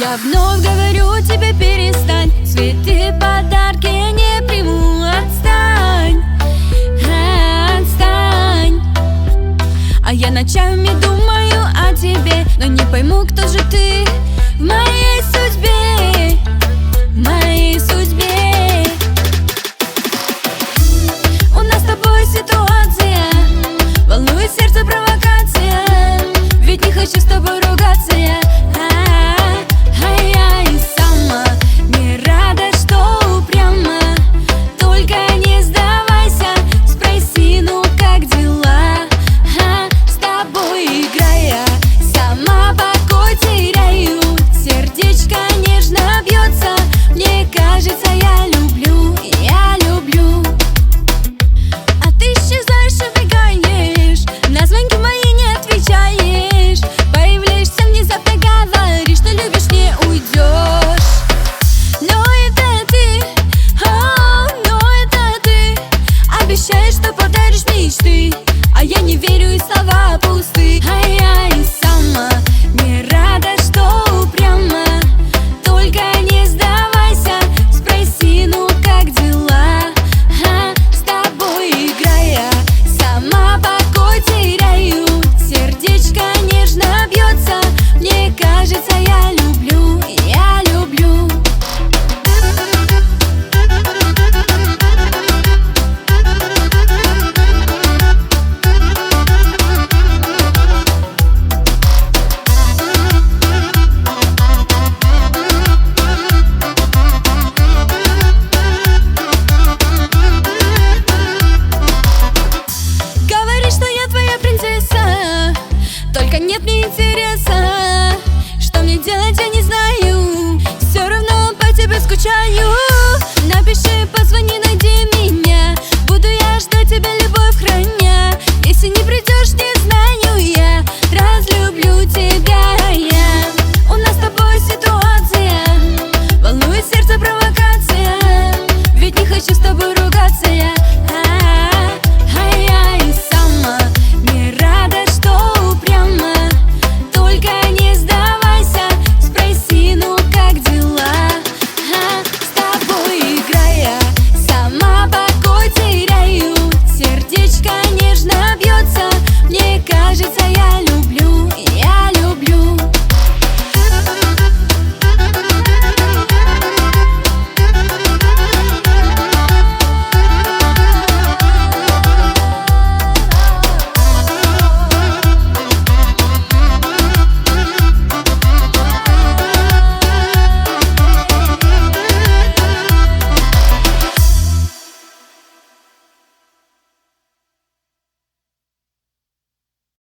Я вновь говорю тебе, перестань. Цветы, подарки я не приму. Отстань, отстань. А я ночами думаю о тебе, но не пойму, кто же ты в моей судьбе, в моей судьбе. У нас с тобой ситуация, волнует сердце провокация. Ведь не хочу с тобой ругаться я. Я и сама не рада, что упрямо. Только не сдавайся, спроси, ну как дела. С тобой играя, сама покой теряю. Сердечко нежно бьется, мне кажется, я люблю, я люблю. А ты исчезаешь, убегаешь, на звонки мои не отвечаешь. Появляешься внезапно, говоришь, что любишь, не уйдешь. Но это ты, но это ты обещаешь, что подаришь мечты, а я не верю, и слова пусты. Я и сама не рада, что упрямо. Только не сдавайся, спроси, ну как дела. С тобой играя, сама покой теряю. Сердечко нежно бьется, мне кажется, я люблю, я люблю. Говоришь, что я твоя принцесса, только нет мне интереса. Что мне делать, я не знаю, все равно по тебе скучаю. Напиши, позвони, найди меня, буду я ждать тебя, любовь храня. Если не придешь, не знаю я, разлюблю тебя я. У нас с тобой ситуация, волнует сердце провокация. Ведь не хочу с тобой ругаться я.